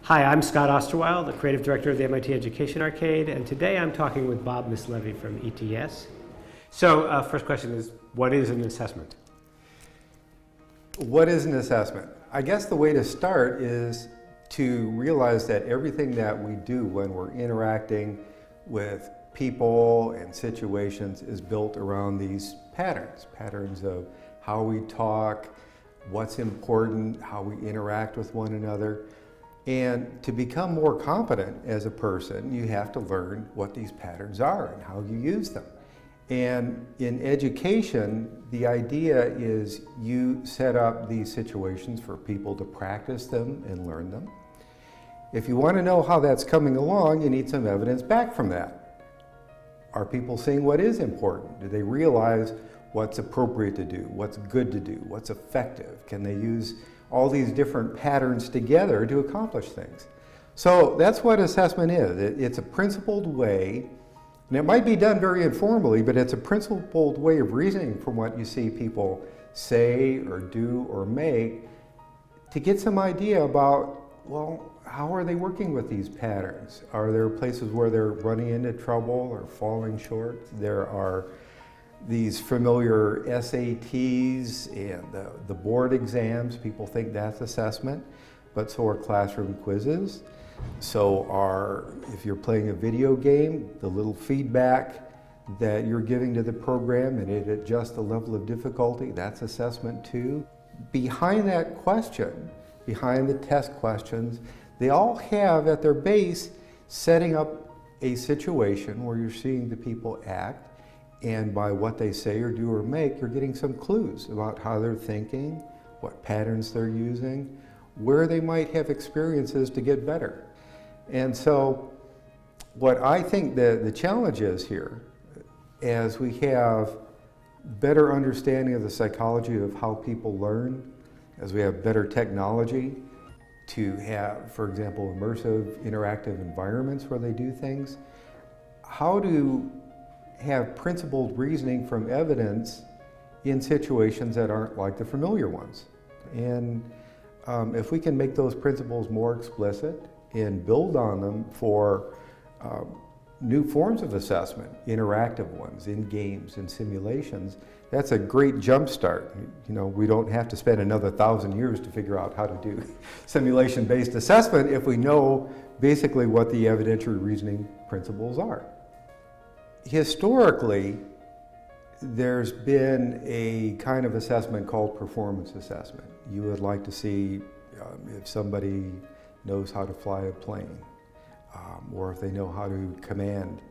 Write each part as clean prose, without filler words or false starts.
Hi, I'm Scott Osterweil, the creative director of the MIT Education Arcade, and today I'm talking with Bob Mislevy from ETS. So, first question is, what is an assessment? What is an assessment? I guess the way to start is to realize that everything that we do when we're interacting with people and situations is built around these patterns of how we talk, what's important, how we interact with one another. And to become more competent as a person, you have to learn what these patterns are and how you use them. And in education, the idea is you set up these situations for people to practice them and learn them. If you want to know how that's coming along, you need some evidence back from that. Are people seeing what is important? Do they realize what's appropriate to do, what's good to do, what's effective? Can they use all these different patterns together to accomplish things? So that's what assessment is. It's a principled way, and it might be done very informally, but it's a principled way of reasoning from what you see people say or do or make to get some idea about, well, how are they working with these patterns? Are there places where they're running into trouble or falling short? There are these familiar SATs and the board exams. People think that's assessment, but so are classroom quizzes. So are, if you're playing a video game, the little feedback that you're giving to the program and it adjusts the level of difficulty, that's assessment too. Behind that question, behind the test questions, they all have at their base setting up a situation where you're seeing the people act, and by what they say or do or make, you're getting some clues about how they're thinking, what patterns they're using, where they might have experiences to get better. And so what I think the challenge is here, as we have better understanding of the psychology of how people learn, as we have better technology to have, for example, immersive, interactive environments where they do things, how to have principled reasoning from evidence in situations that aren't like the familiar ones. And if we can make those principles more explicit and build on them for new forms of assessment, interactive ones, in games and simulations, that's a great jump start. You know, we don't have to spend another 1,000 years to figure out how to do simulation-based assessment if we know basically what the evidentiary reasoning principles are. Historically, there's been a kind of assessment called performance assessment. You would like to see if somebody knows how to fly a plane, or if they know how to command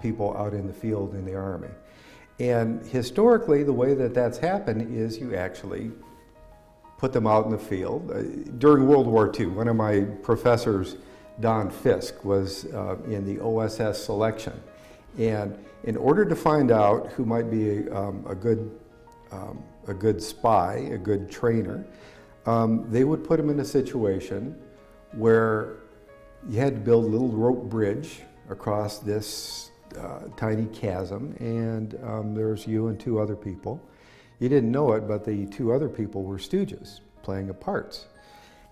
people out in the field in the Army. And historically, the way that that's happened is you actually put them out in the field. During World War II, one of my professors, Don Fisk, was in the OSS selection. And in order to find out who might be a good spy, a good trainer, they would put him in a situation where you had to build a little rope bridge across this tiny chasm, and there's you and two other people. You didn't know it, but the two other people were stooges playing parts.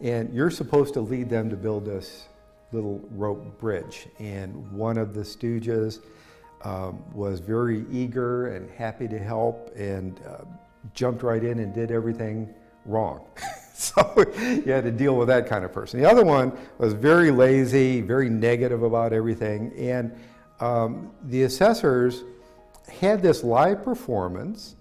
And you're supposed to lead them to build this little rope bridge. And one of the stooges was very eager and happy to help and jumped right in and did everything wrong. So you had to deal with that kind of person. The other one was very lazy, very negative about everything. And the assessors had this live performance.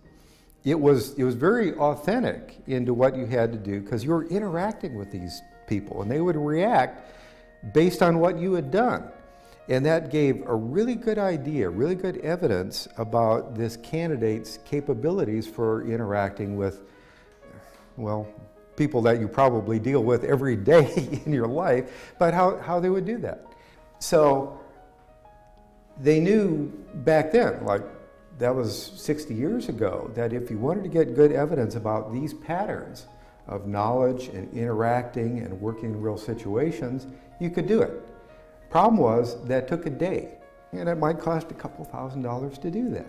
It was very authentic into what you had to do because you were interacting with these people and they would react based on what you had done. And that gave a really good idea, really good evidence about this candidate's capabilities for interacting with, well, people that you probably deal with every day in your life, but how they would do that. So they knew back then, like that was 60 years ago, that if you wanted to get good evidence about these patterns of knowledge and interacting and working in real situations, you could do it. Problem was that took a day, and it might cost a couple $1,000s to do that.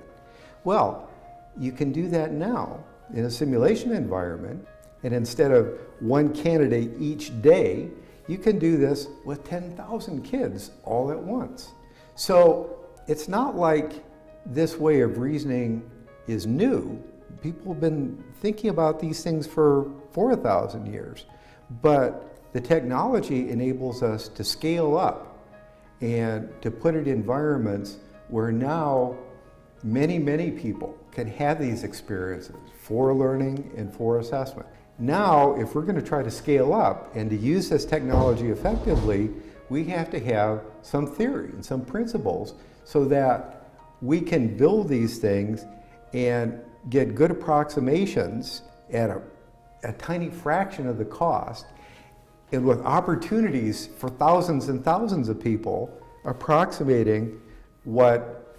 Well, you can do that now in a simulation environment, and instead of one candidate each day, You can do this with 10,000 kids all at once. So it's not like this way of reasoning is new. People have been thinking about these things for 4,000 years. But the technology enables us to scale up and to put it in environments where now many people can have these experiences for learning and for assessment. Now, if we're going to try to scale up and to use this technology effectively, we have to have some theory and some principles so that we can build these things and get good approximations at a tiny fraction of the cost, and with opportunities for thousands and thousands of people approximating what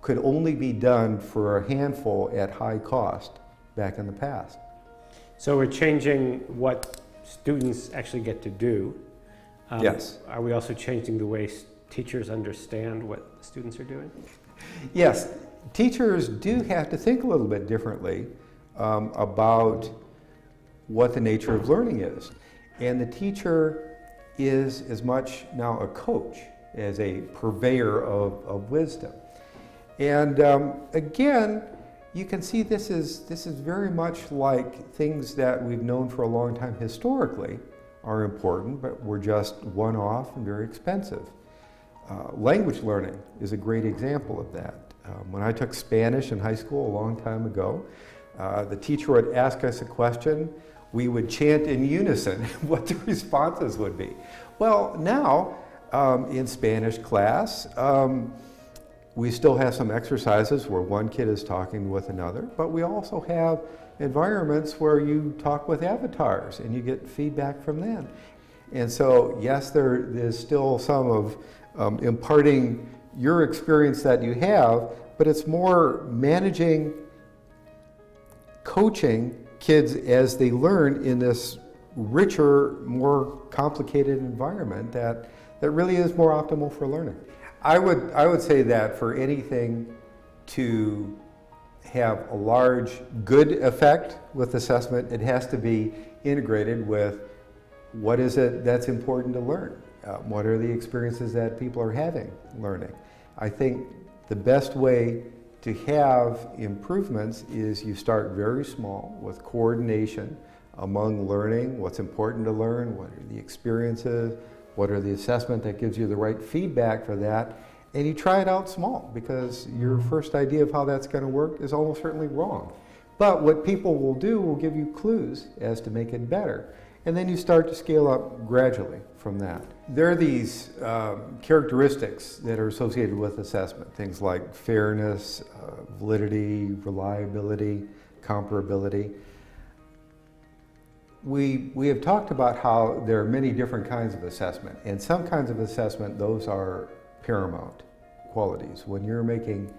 could only be done for a handful at high cost back in the past. So we're changing what students actually get to do. Yes. Are we also changing the way teachers understand what students are doing? Yes, teachers do have to think a little bit differently about what the nature of learning is. And the teacher is as much now a coach as a purveyor of wisdom. And again, you can see this is very much like things that we've known for a long time historically are important, but were just one-off and very expensive. Language learning is a great example of that. When I took Spanish in high school a long time ago, the teacher would ask us a question. We would chant in unison what the responses would be. Well, now in Spanish class, we still have some exercises where one kid is talking with another, but we also have environments where you talk with avatars and you get feedback from them. And so, yes, there is still some of imparting your experience that you have, but it's more managing, coaching kids as they learn in this richer, more complicated environment that really is more optimal for learning. I would say that for anything to have a large good effect with assessment, it has to be integrated with what is it that's important to learn. What are the experiences that people are having learning? I think the best way to have improvements is you start very small with coordination among learning, what's important to learn, what are the experiences, what are the assessment that gives you the right feedback for that, and you try it out small because your first idea of how that's going to work is almost certainly wrong. But what people will do will give you clues as to make it better. And then you start to scale up gradually from that. There are these characteristics that are associated with assessment, things like fairness, validity, reliability, comparability. We have talked about how there are many different kinds of assessment, and some kinds of assessment, those are paramount qualities. When you're making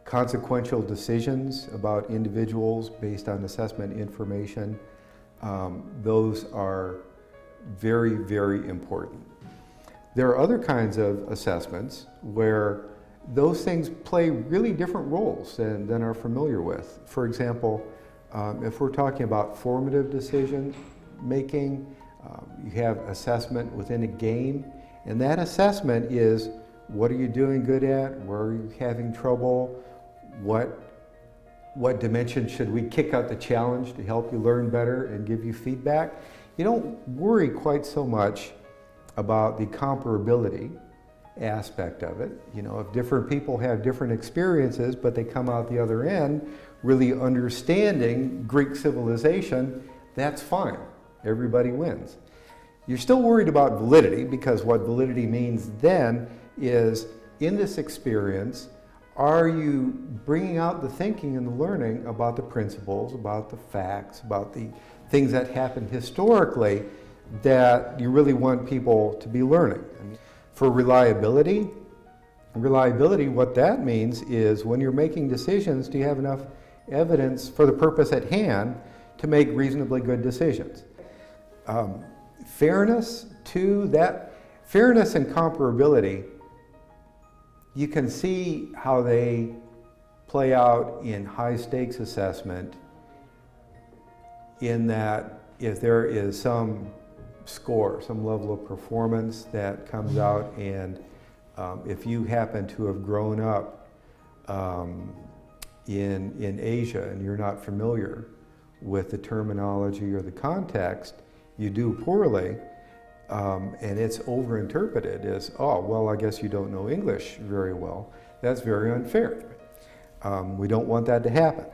consequential decisions about individuals based on assessment information, those are very important. There are other kinds of assessments where those things play really different roles than are familiar with. For example, if we're talking about formative decision making, you have assessment within a game, and that assessment is what are you doing good at, where are you having trouble, what dimension should we kick out the challenge to help you learn better and give you feedback. You don't worry quite so much about the comparability aspect of it. You know, if different people have different experiences, but they come out the other end really understanding Greek civilization, that's fine. Everybody wins. You're still worried about validity, because what validity means then is, in this experience, are you bringing out the thinking and the learning about the principles, about the facts, about the things that happened historically that you really want people to be learning? For reliability, what that means is when you're making decisions, do you have enough evidence for the purpose at hand to make reasonably good decisions? Fairness, too, that fairness and comparability, you can see how they play out in high stakes assessment, in that if there is some score, some level of performance that comes out, and if you happen to have grown up in Asia and you're not familiar with the terminology or the context, you do poorly, and it's overinterpreted as, oh, well, I guess you don't know English very well. That's very unfair. We don't want that to happen.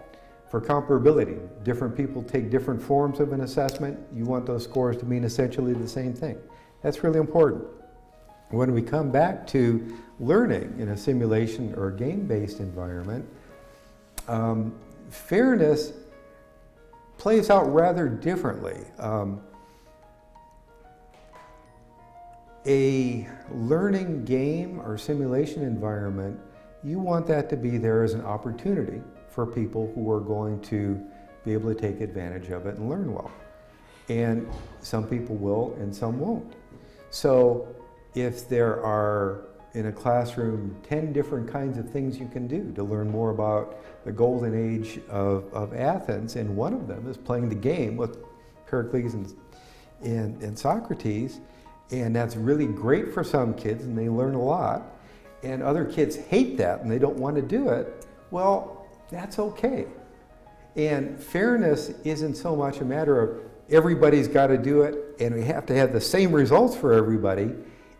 For comparability, different people take different forms of an assessment. You want those scores to mean essentially the same thing. That's really important. When we come back to learning in a simulation or game-based environment, fairness plays out rather differently. A learning game or simulation environment, you want that to be there as an opportunity for people who are going to be able to take advantage of it and learn well. And some people will and some won't. So if there are in a classroom 10 different kinds of things you can do to learn more about the golden age of Athens, and one of them is playing the game with Pericles and Socrates, and that's really great for some kids and they learn a lot, and other kids hate that and they don't want to do it, well, that's okay. And fairness isn't so much a matter of everybody's got to do it and we have to have the same results for everybody.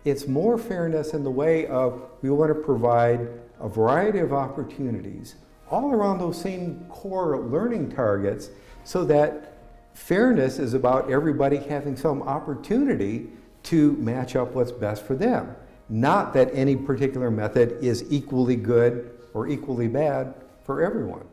It's more fairness in the way of we want to provide a variety of opportunities all around those same core learning targets, so that fairness is about everybody having some opportunity to match up what's best for them. Not that any particular method is equally good or equally bad for everyone.